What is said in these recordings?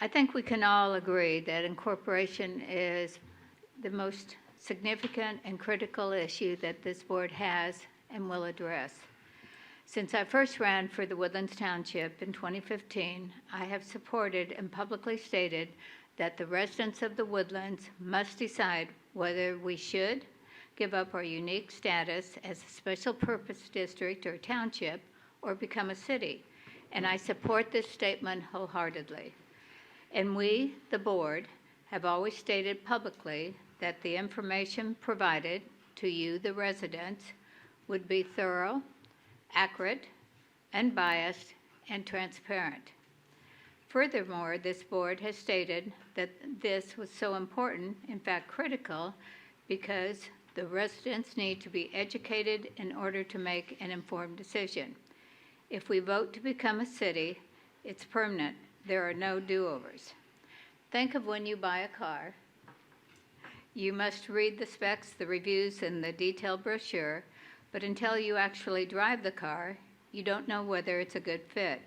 I think we can all agree that incorporation is the most significant and critical issue that this board has and will address. Since I first ran for the Woodlands Township in 2015, I have supported and publicly stated that the residents of the Woodlands must decide whether we should give up our unique status as a special purpose district or township or become a city. And I support this statement wholeheartedly. And we, the board, have always stated publicly that the information provided to you, the residents, would be thorough, accurate, unbiased, and transparent. Furthermore, this board has stated that this was so important, in fact critical, because the residents need to be educated in order to make an informed decision. If we vote to become a city, it's permanent. There are no do-overs. Think of when you buy a car. You must read the specs, the reviews, and the detailed brochure, but until you actually drive the car, you don't know whether it's a good fit.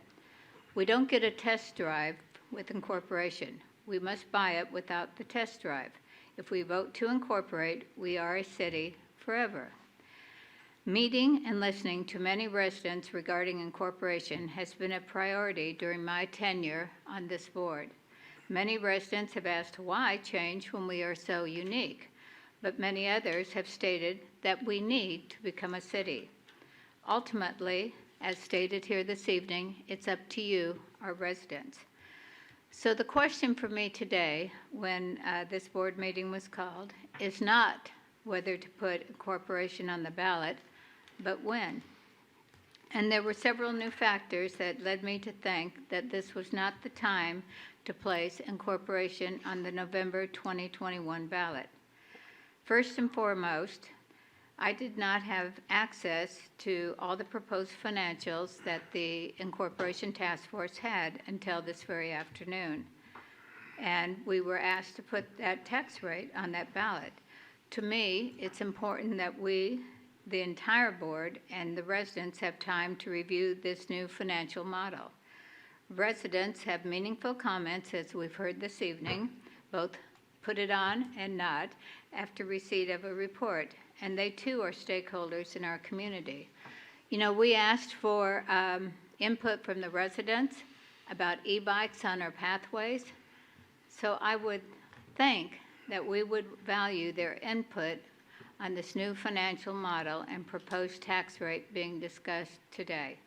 We don't get a test drive with incorporation. We must buy it without the test drive. If we vote to incorporate, we are a city forever. Meeting and listening to many residents regarding incorporation has been a priority during my tenure on this board. Many residents have asked why change when we are so unique, but many others have stated that we need to become a city. Ultimately, as stated here this evening, it's up to you, our residents. So the question for me today, when this board meeting was called, is not whether to put incorporation on the ballot, but when. And there were several new factors that led me to think that this was not the time to place incorporation on the November 2021 ballot. First and foremost, I did not have access to all the proposed financials that the Incorporation Task Force had until this very afternoon. And we were asked to put that tax rate on that ballot. To me, it's important that we, the entire board, and the residents have time to review this new financial model. Residents have meaningful comments, as we've heard this evening, both put it on and not, after receipt of a report. And they too are stakeholders in our community. You know, we asked for input from the residents about e-bikes on our pathways. So I would think that we would value their input on this new financial model and proposed tax rate being discussed today.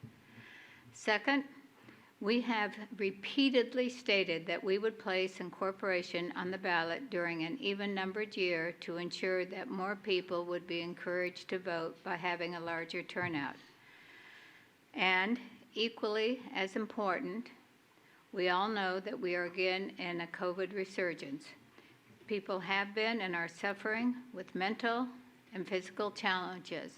Second, we have repeatedly stated that we would place incorporation on the ballot during an even-numbered year to ensure that more people would be encouraged to vote by having a larger turnout. And equally as important, we all know that we are again in a COVID resurgence. People have been and are suffering with mental and physical challenges.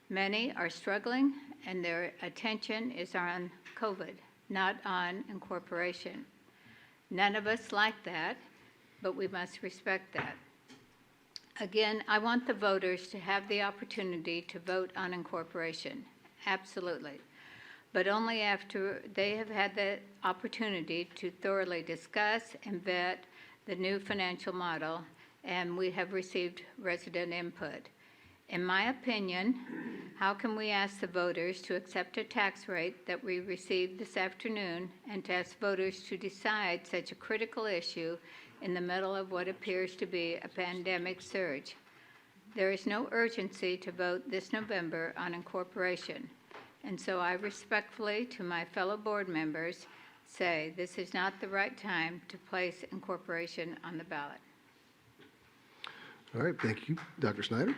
Many are struggling, and their attention is on COVID, not on incorporation. None of us like that, but we must respect that. Again, I want the voters to have the opportunity to vote on incorporation, absolutely, but only after they have had the opportunity to thoroughly discuss and vet the new financial model, and we have received resident input. In my opinion, how can we ask the voters to accept a tax rate that we received this afternoon and to ask voters to decide such a critical issue in the middle of what appears to be a pandemic surge? There is no urgency to vote this November on incorporation, and so I respectfully, to my fellow board members, say this is not the right time to place incorporation on the ballot. All right, thank you, Dr. Snyder.